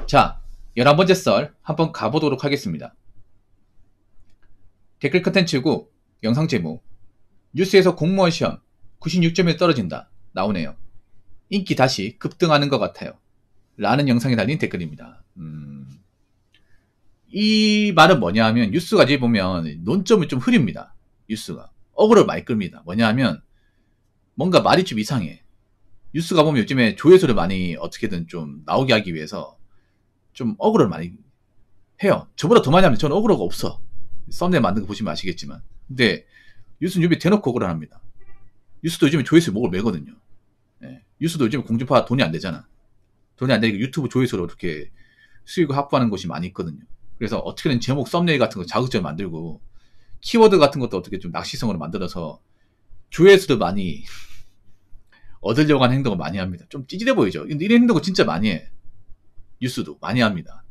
자, 11번째 썰 한번 가보도록 하겠습니다. 댓글 컨텐츠고 영상 제목 뉴스에서 공무원 시험 96점에 떨어진다 나오네요. 인기 다시 급등하는 것 같아요 라는 영상에 달린 댓글입니다. 이 말은 뭐냐 하면 뉴스가 이제 보면 논점이 좀 흐립니다. 뉴스가 어그로를 많이 끕니다. 뭐냐 하면 뭔가 말이 좀 이상해. 뉴스가 보면 요즘에 조회수를 많이 어떻게든 좀 나오게 하기 위해서 좀 어그로를 많이 해요. 저보다 더 많이 하면 저는 어그로가 없어. 썸네일 만든 거 보시면 아시겠지만. 근데 뉴스는 요즘에 대놓고 어그로를 합니다. 뉴스도 요즘에 조회수 목을 매거든요. 예. 뉴스도 요즘에 공중파 돈이 안 되잖아. 돈이 안 되니까 유튜브 조회수로 이렇게 수익을 확보하는 곳이 많이 있거든요. 그래서 어떻게든 제목 썸네일 같은 거 자극적으로 만들고 키워드 같은 것도 어떻게 좀 낚시성으로 만들어서 조회수도 많이 얻으려고 하는 행동을 많이 합니다. 좀 찌질해 보이죠? 근데 이런 행동을 진짜 많이 해. 뉴스도 많이 합니다.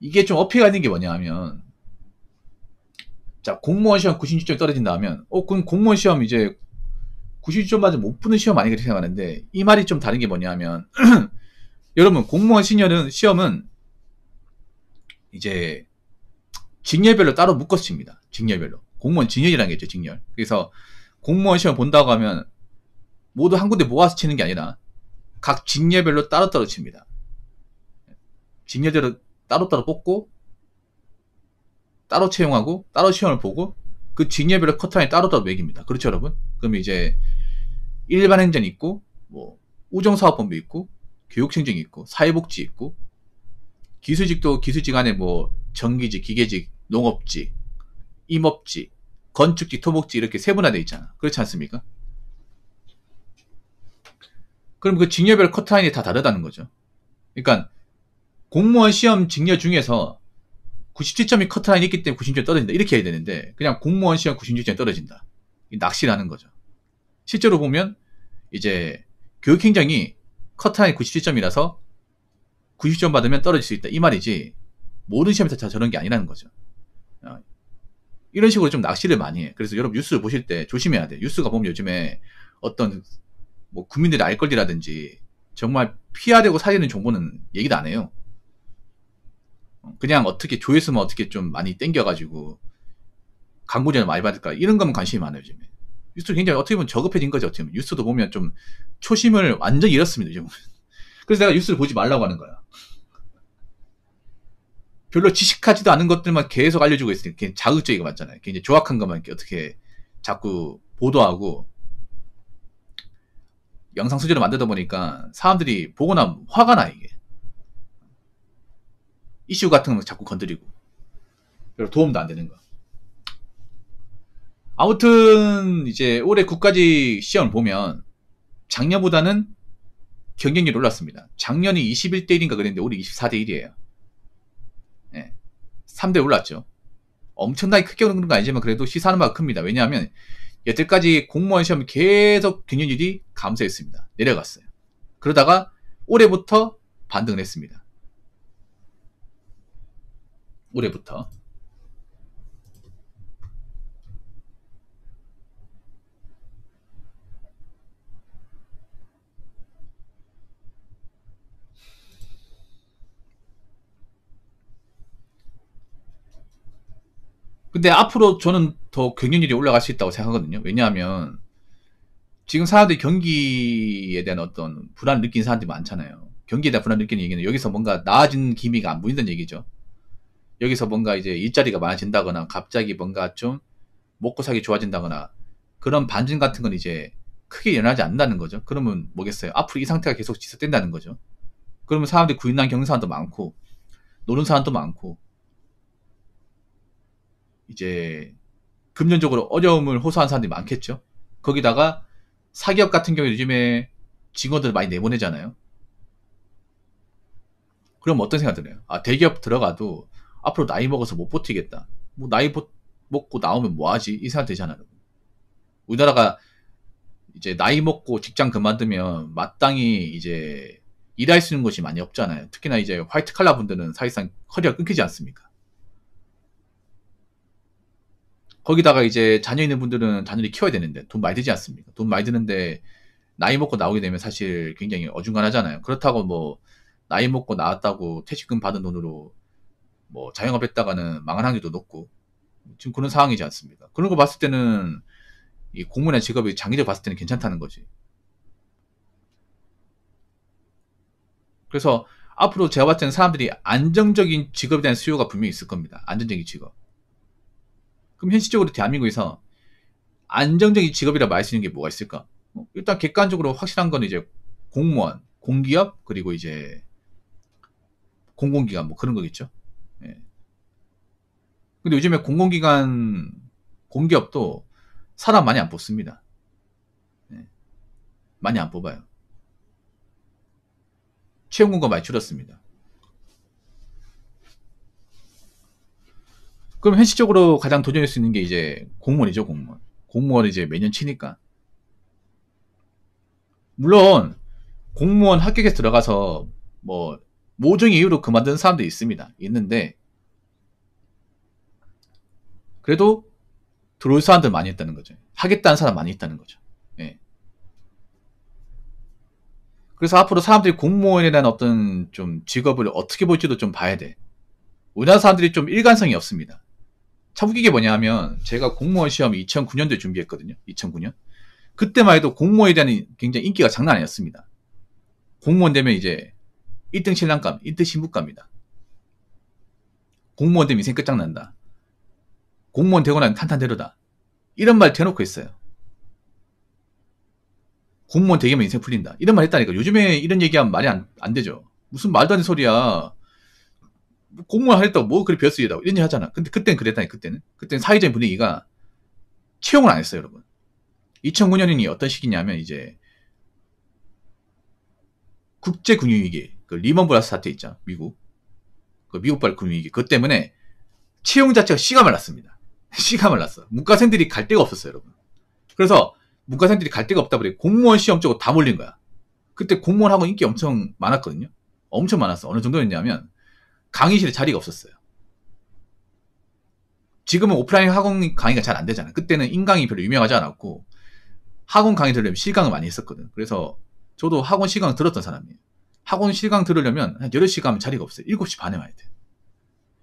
이게 좀 어폐가 있는 게 뭐냐 하면, 자, 공무원 시험 96점 떨어진다 하면, 그럼 공무원 시험 이제 96점 맞으면 못 붙는 시험 아니겠지 생각하는데, 이 말이 좀 다른 게 뭐냐 하면, 여러분, 공무원 시험은 이제 직렬별로 따로 묶어서 칩니다. 직렬별로. 공무원 직렬이라는 게 있죠, 직렬. 그래서 공무원 시험 본다고 하면 모두 한 군데 모아서 치는 게 아니라 각 직렬별로 따로따로 칩니다. 직렬대로 따로따로 뽑고 따로 채용하고 따로 시험을 보고 그 직렬별로 커트라인 따로따로 매깁니다. 그렇죠, 여러분? 그럼 이제 일반 행정이 있고 뭐 우정사업본부 있고 교육행정이 있고 사회복지 있고 기술직도 기술직 안에 뭐 전기직, 기계직, 농업직, 임업직, 건축직, 토목직 이렇게 세분화되어 있잖아. 그렇지 않습니까? 그럼 그 직렬별 커트라인이 다 다르다는 거죠. 그러니까 공무원 시험 직렬 중에서 97점이 커트라인이 있기 때문에 96점 떨어진다. 이렇게 해야 되는데 그냥 공무원 시험 96점 떨어진다. 낚시라는 거죠. 실제로 보면 이제 교육행정이 커트라인 97점이라서 90점 받으면 떨어질 수 있다. 이 말이지 모든 시험에서 다 저런 게 아니라는 거죠. 이런 식으로 좀 낚시를 많이 해. 그래서 여러분 뉴스를 보실 때 조심해야 돼. 뉴스가 보면 요즘에 어떤 뭐 국민들의 알 권리라든지 정말 피해야 되고 살리는 정보는 얘기도 안 해요. 그냥 어떻게 조회수만 어떻게 좀 많이 땡겨가지고 광고전을 많이 받을까 이런 거면 관심이 많아요. 요즘에 뉴스 굉장히 어떻게 보면 저급해진 거죠. 어떻게 보면 뉴스도 보면 좀 초심을 완전히 잃었습니다. 요즘. 그래서 내가 뉴스를 보지 말라고 하는 거야. 별로 지식하지도 않은 것들만 계속 알려주고 있으니까 자극적이가 맞잖아요. 굉장히 조악한 것만 이렇게 어떻게 자꾸 보도하고 영상 수준으로 만들다 보니까 사람들이 보고 나면 화가 나. 이게 이슈 같은 거 자꾸 건드리고 별로 도움도 안 되는 거. 아무튼 이제 올해 국가직 시험을 보면 작년보다는 경쟁률이 올랐습니다. 작년이 21대 1인가 그랬는데 올해 24대 1이에요. 네. 3대 올랐죠. 엄청나게 크게 오는 건 아니지만 그래도 시사하는 바가 큽니다. 왜냐하면 여태까지 공무원 시험이 계속 경쟁률이 감소했습니다. 내려갔어요. 그러다가 올해부터 반등을 했습니다. 올해부터. 근데 앞으로 저는 더 경쟁률이 올라갈 수 있다고 생각하거든요. 왜냐하면 지금 사람들이 경기에 대한 어떤 불안을 느끼는 사람들이 많잖아요. 경기에 대한 불안을 느끼는 얘기는 여기서 뭔가 나아진 기미가 안 보인다는 얘기죠. 여기서 뭔가 이제 일자리가 많아진다거나 갑자기 뭔가 좀 먹고 살기 좋아진다거나 그런 반전 같은 건 이제 크게 일어나지 않는다는 거죠. 그러면 뭐겠어요? 앞으로 이 상태가 계속 지속된다는 거죠. 그러면 사람들이 구인난 겪는 사람도 많고 노는 사람도 많고 이제 금전적으로 어려움을 호소하는 사람들이 많겠죠. 거기다가 사기업 같은 경우에 요즘에 직원들 많이 내보내잖아요. 그럼 어떤 생각 들어요? 아, 대기업 들어가도 앞으로 나이 먹어서 못 버티겠다. 뭐 나이 먹고 나오면 뭐하지? 이 생각 되잖아요. 우리나라가 이제 나이 먹고 직장 그만두면 마땅히 이제 일할 수 있는 곳이 많이 없잖아요. 특히나 이제 화이트 칼라 분들은 사실상 커리어가 끊기지 않습니까? 거기다가 이제 자녀 있는 분들은 자녀를 키워야 되는데 돈 많이 들지 않습니까? 돈 많이 드는데 나이 먹고 나오게 되면 사실 굉장히 어중간하잖아요. 그렇다고 뭐 나이 먹고 나왔다고 퇴직금 받은 돈으로 뭐 자영업 했다가는 망할 확률도 높고 지금 그런 상황이지 않습니까? 그런 거 봤을 때는 이 공무원의 직업이 장기적으로 봤을 때는 괜찮다는 거지. 그래서 앞으로 제가 봤을 때는 사람들이 안정적인 직업에 대한 수요가 분명히 있을 겁니다. 안정적인 직업. 그럼 현실적으로 대한민국에서 안정적인 직업이라 말 수 있는 게 뭐가 있을까? 일단 객관적으로 확실한 건 이제 공무원, 공기업, 그리고 이제 공공기관 뭐 그런 거겠죠. 예. 근데 요즘에 공공기관, 공기업도 사람 많이 안 뽑습니다. 예. 많이 안 뽑아요. 채용 공고가 많이 줄었습니다. 그럼 현실적으로 가장 도전할 수 있는 게 이제 공무원이죠, 공무원. 공무원 이제 매년 치니까. 물론 공무원 합격해서 들어가서 뭐 모종의 이유로 그만두는 사람도 있습니다. 있는데 그래도 들어올 사람들 많이 있다는 거죠. 하겠다는 사람 많이 있다는 거죠. 예. 그래서 앞으로 사람들이 공무원에 대한 어떤 좀 직업을 어떻게 볼지도 좀 봐야 돼. 우리나라 사람들이 좀 일관성이 없습니다. 참 웃기게 뭐냐 하면 제가 공무원 시험 2009년도에 준비했거든요. 2009년. 그때만 해도 공무원에 대한 굉장히 인기가 장난 아니었습니다. 공무원 되면 이제 1등 신랑감, 1등 신부감입니다. 공무원 되면 인생 끝장난다. 공무원 되고 나면 탄탄대로다. 이런 말 대놓고 했어요. 공무원 되기만 인생 풀린다. 이런 말 했다니까. 요즘에 이런 얘기하면 말이 안 되죠. 무슨 말도 안 되는 소리야. 공무원 하겠다고 뭐 그리 벼슬이다고 이런 얘기 하잖아. 근데 그때는 그랬다니, 그때는. 그때는 사회적인 분위기가 채용을 안 했어요, 여러분. 2009년이 어떤 시기냐면 이제 국제금융위기, 그 리먼 브라더스 사태 있죠. 미국. 그 미국발 금융위기. 그것 때문에 채용 자체가 씨가 말랐습니다. 씨가 말랐어. 문과생들이 갈 데가 없었어요, 여러분. 그래서 문과생들이 갈 데가 없다 보니 공무원 시험 쪽으로 다 몰린 거야. 그때 공무원 학원 인기 엄청 많았거든요. 엄청 많았어. 어느 정도였냐면 강의실에 자리가 없었어요. 지금은 오프라인 학원 강의가 잘 안 되잖아요. 그때는 인강이 별로 유명하지 않았고 학원 강의 들으려면 실강을 많이 했었거든. 그래서 저도 학원 실강 들었던 사람이에요. 학원 실강 들으려면 한 8시 가면 자리가 없어요. 7시 반에 와야 돼.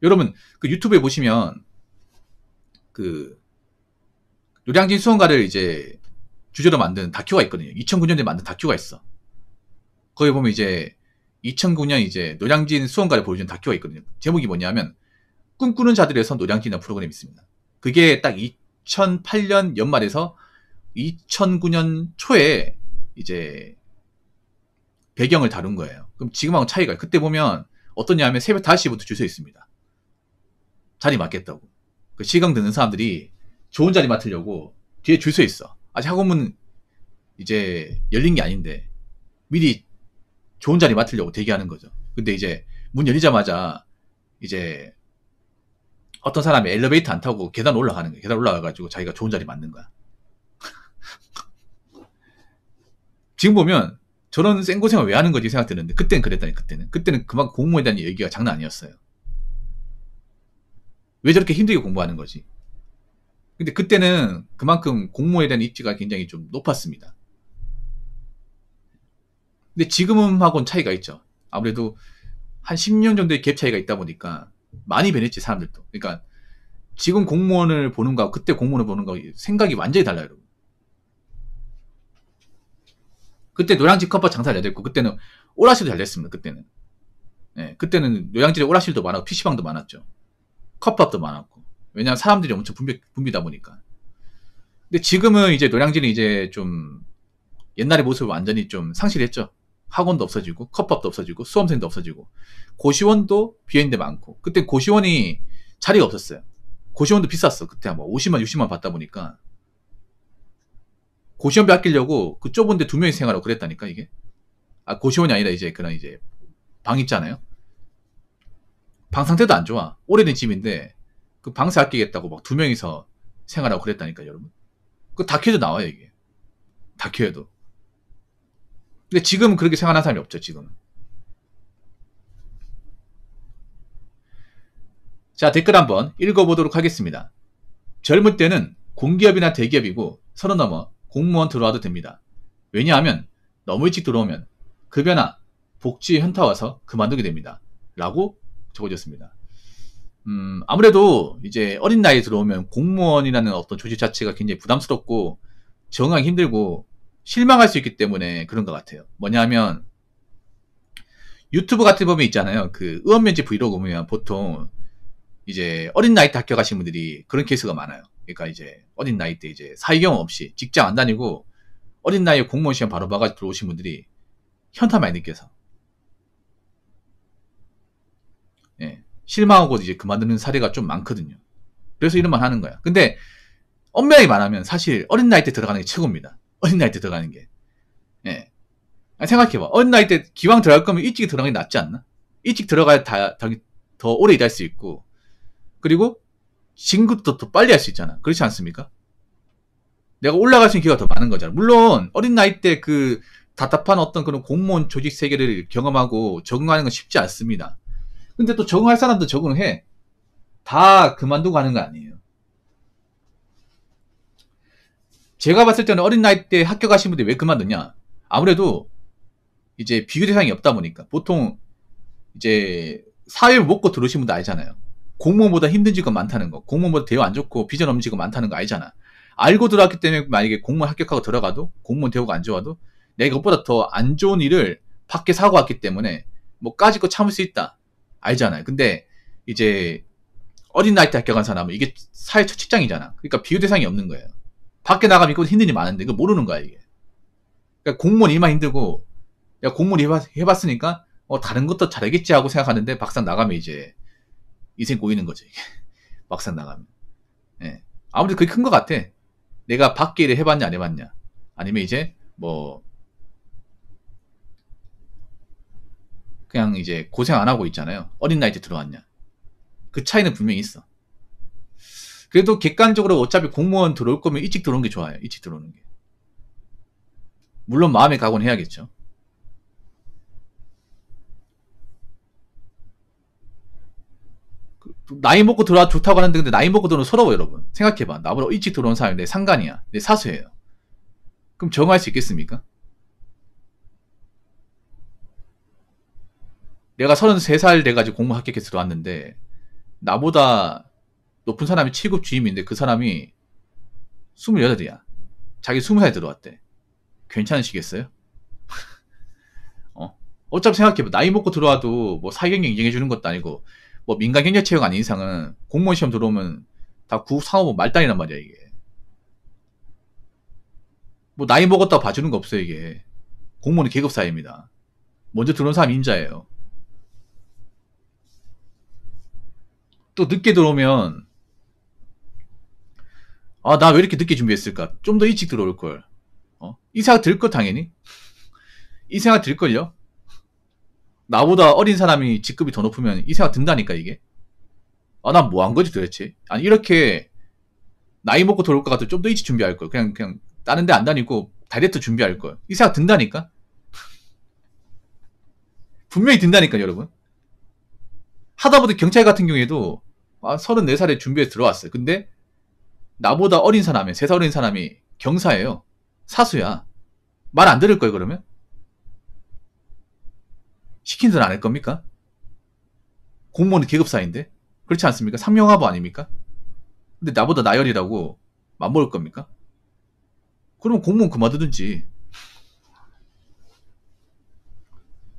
여러분 그 유튜브에 보시면 그 노량진 수험가를 이제 주제로 만든 다큐가 있거든요. 2009년에 만든 다큐가 있어. 거기 보면 이제 2009년 이제 노량진 수험가를 보여준 다큐가 있거든요. 제목이 뭐냐면 꿈꾸는 자들에서 노량진이라는 프로그램이 있습니다. 그게 딱 2008년 연말에서 2009년 초에 이제 배경을 다룬 거예요. 그럼 지금하고 차이가, 그때 보면 어떠냐면 새벽 5시부터 줄 서 있습니다. 자리 맡겠다고. 그 시강 듣는 사람들이 좋은 자리 맡으려고 뒤에 줄 서 있어. 아직 학원문 이제 열린 게 아닌데 미리 좋은 자리 맡으려고 대기하는 거죠. 근데 이제 문 열리자마자 이제 어떤 사람이 엘리베이터 안 타고 계단 올라가는 거야. 계단 올라가가지고 자기가 좋은 자리 맡는 거야. 지금 보면 저런 생고생을 왜 하는 거지 생각되는데 그때는 그랬다니. 그때는 그만큼 공무원에 대한 얘기가 장난 아니었어요. 왜 저렇게 힘들게 공부하는 거지? 근데 그때는 그만큼 공무원에 대한 입지가 굉장히 좀 높았습니다. 근데 지금하고는 차이가 있죠. 아무래도 한 10년 정도의 갭 차이가 있다 보니까 많이 변했지, 사람들도. 그러니까 지금 공무원을 보는 거하고 그때 공무원을 보는 거 생각이 완전히 달라요, 여러분. 그때 노량진 컵밥 장사 잘 됐고 그때는 오락실도 잘 됐습니다. 그때는. 네, 그때는 노량진에 오락실도 많았고 PC방도 많았죠. 컵밥도 많았고. 왜냐하면 사람들이 엄청 붐비다 보니까. 근데 지금은 이제 노량진이 이제 좀 옛날의 모습을 완전히 좀 상실했죠. 학원도 없어지고 컵밥도 없어지고 수험생도 없어지고 고시원도 비어있는 데 많고. 그때 고시원이 자리가 없었어요. 고시원도 비쌌어. 그때 뭐 50만 60만 받다 보니까 고시원비 아끼려고 그 좁은 데 2명이 생활하고 그랬다니까 이게. 아, 고시원이 아니라 이제 그런 이제 방 있잖아요. 방 상태도 안 좋아. 오래된 집인데 그 방세 아끼겠다고 막 2명이서 생활하고 그랬다니까, 여러분. 그 다큐에도 나와요, 이게. 다큐에도. 근데 지금은 그렇게 생활하는 사람이 없죠, 지금은. 자, 댓글 한번 읽어보도록 하겠습니다. 젊을 때는 공기업이나 대기업이고 30 넘어 공무원 들어와도 됩니다. 왜냐하면 너무 일찍 들어오면 급여나 복지 현타 와서 그만두게 됩니다. 라고 적어졌습니다. 아무래도 이제 어린 나이에 들어오면 공무원이라는 어떤 조직 자체가 굉장히 부담스럽고 적응하기 힘들고 실망할 수 있기 때문에 그런 것 같아요. 뭐냐 하면 유튜브 같은 거 보면 있잖아요. 그 의원면제 브이로그 보면 보통 이제 어린 나이 때 학교 가신 분들이 그런 케이스가 많아요. 그러니까 이제 어린 나이 때 이제 사회 경험 없이 직장 안 다니고 어린 나이에 공무원 시험 바로 봐가지고 들어오신 분들이 현타 많이 느껴서 예, 실망하고 이제 그만두는 사례가 좀 많거든요. 그래서 이런 말 하는 거야. 근데 엄밀하게 말하면 사실 어린 나이 때 들어가는 게 최고입니다. 어린 나이 때 들어가는 게. 예. 생각해봐. 어린 나이 때 기왕 들어갈 거면 일찍 들어가는 게 낫지 않나? 일찍 들어가야 더 오래 일할 수 있고, 그리고 진급도 더 빨리 할 수 있잖아. 그렇지 않습니까? 내가 올라갈 수 있는 기회가 더 많은 거잖아. 물론 어린 나이 때 그 답답한 어떤 그런 공무원 조직 세계를 경험하고 적응하는 건 쉽지 않습니다. 근데 또 적응할 사람도 적응을 해. 다 그만두고 하는 거 아니에요. 제가 봤을 때는 어린 나이 때 학교 가신 분들이 왜 그만두냐? 아무래도 이제 비교 대상이 없다 보니까 보통 이제 사회를 먹고 들어오신 분들 알잖아요. 공무원보다 힘든 직업 많다는 거, 공무원보다 대우 안 좋고 비전 없는 직업 많다는 거 알잖아. 알고 들어왔기 때문에 만약에 공무원 합격하고 들어가도 공무원 대우가 안 좋아도 내가 이것보다 더 안 좋은 일을 밖에 사고 왔기 때문에 뭐 까짓 거 참을 수 있다 알잖아요. 근데 이제 어린 나이 때 합격한 사람은 이게 사회 첫 직장이잖아. 그러니까 비교 대상이 없는 거예요. 밖에 나가면 이거 힘든 일이 많은데 그거 모르는 거야 이게. 그러니까 공무원 일만 힘들고 야 공무원 해봤으니까 다른 것도 잘하겠지 하고 생각하는데 막상 나가면 이제 인생 꼬이는 거죠 이게. 막상 나가면. 예. 아무래도 그게 큰 것 같아. 내가 밖에 일을 해봤냐 안 해봤냐. 아니면 이제 뭐 그냥 이제 고생 안 하고 있잖아요. 어린 나이 때 들어왔냐. 그 차이는 분명히 있어. 그래도 객관적으로 어차피 공무원 들어올 거면 일찍 들어오는 게 좋아요. 일찍 들어오는 게. 물론 마음의 각오는 해야겠죠. 나이 먹고 들어와 좋다고 하는데 근데 나이 먹고 들어오면 서러워 여러분. 생각해봐. 나보다 일찍 들어온 사람이 내 상관이야. 내 사수예요. 그럼 적응할 수 있겠습니까? 내가 33살 돼가지고 공무원 합격해서 들어왔는데 나보다 높은 사람이 7급 주임인데 그 사람이 28이야. 자기 20살에 들어왔대. 괜찮으시겠어요? 어차피 생각해봐. 나이 먹고 들어와도 뭐 사회경영 인정해주는 것도 아니고 뭐 민간 경력 채용 아닌 이상은 공무원 시험 들어오면 다 구급 상업은 말단이란 말이야 이게. 뭐 나이 먹었다고 봐주는 거 없어요 이게. 공무원은 계급 사회입니다. 먼저 들어온 사람이 임자예요. 또 늦게 들어오면 나 왜 이렇게 늦게 준비했을까? 좀 더 일찍 들어올걸. 이 생각 들걸 당연히. 이 생각 들걸요? 나보다 어린 사람이 직급이 더 높으면 이 생각 든다니까 이게. 난 뭐 한 거지 도대체? 아니 이렇게 나이 먹고 들어올 것 같아 좀 더 일찍 준비할 걸. 그냥 다른 데 안 다니고 다이렉트 준비할 걸. 이 생각 든다니까. 분명히 든다니까 여러분. 하다보다 경찰 같은 경우에도 34살에 준비해서 들어왔어요. 근데 나보다 어린 사람이 3살 어린 사람이 경사예요. 사수야. 말 안 들을 거예요 그러면? 시킨 대로 안 할 겁니까? 공무원은 계급사인데 그렇지 않습니까? 삼명하부 아닙니까? 근데 나보다 나열이라고 맘먹을 겁니까? 그러면 공무원 그만두든지.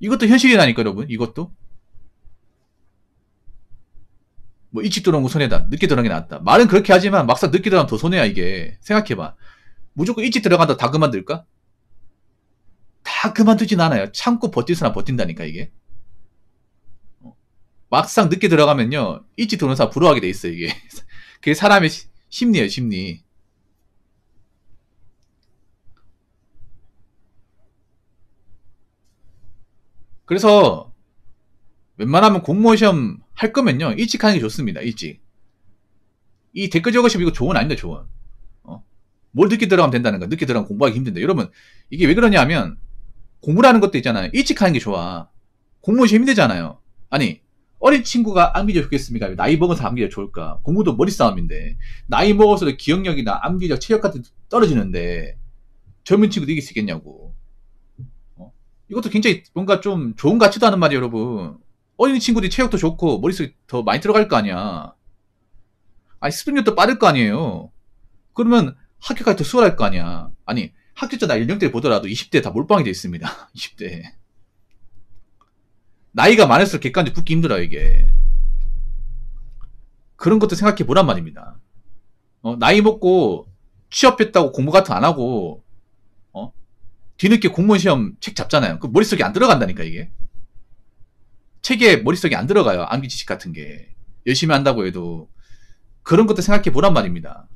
이것도 현실이라니까 여러분. 이것도 뭐 일찍 들어온 거 손해다 늦게 들어간 게 낫다 말은 그렇게 하지만 막상 늦게 들어가면 더 손해야 이게. 생각해봐. 무조건 일찍 들어간다 다 그만둘까? 다 그만두진 않아요. 참고 버틸 사람 버틴다니까 이게. 막상 늦게 들어가면요 일찍 들어오는 사람 부러워하게 돼 있어 이게. 그게 사람의 심리예요 심리. 그래서 웬만하면 공무원 시험 할 거면요 일찍 하는 게 좋습니다. 일찍. 이 댓글 적으시면 이거 조언 아닙니다 조언. 뭘 늦게 들어가면 된다는 거야. 늦게 들어가면 공부하기 힘든데. 여러분 이게 왜 그러냐 하면 공부라는 것도 있잖아요. 일찍 하는 게 좋아. 공무원 시험 힘들잖아요. 아니 어린 친구가 암기력 좋겠습니까? 나이 먹어서 암기력 좋을까? 공부도 머리 싸움인데 나이 먹어서도 기억력이나 암기력, 체력 같은 게 떨어지는데 젊은 친구도 이길 수 있겠냐고. 이것도 굉장히 뭔가 좀 좋은 가치도 하는 말이에요, 여러분. 어린 친구들이 체력도 좋고 머릿속에 더 많이 들어갈 거 아니야. 아니, 습득력도 빠를 거 아니에요. 그러면 학교까지 더 수월할 거 아니야. 아니, 학교자 나이 연령대를 보더라도 20대 다 몰빵이 돼 있습니다. 20대. 나이가 많을수록 객관적 붙기 힘들어요, 이게. 그런 것도 생각해 보란 말입니다. 나이 먹고 취업했다고 공부 같은 거 안 하고, 뒤늦게 공무원 시험 책 잡잖아요. 그 머릿속에 안 들어간다니까, 이게. 책에 머릿속에 안 들어가요. 암기 지식 같은 게. 열심히 한다고 해도. 그런 것도 생각해 보란 말입니다.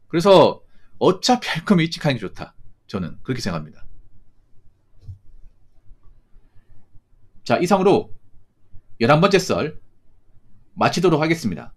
그래서 어차피 할 거면 일찍 하는 게 좋다. 저는 그렇게 생각합니다. 자, 이상으로 11번째 썰 마치도록 하겠습니다.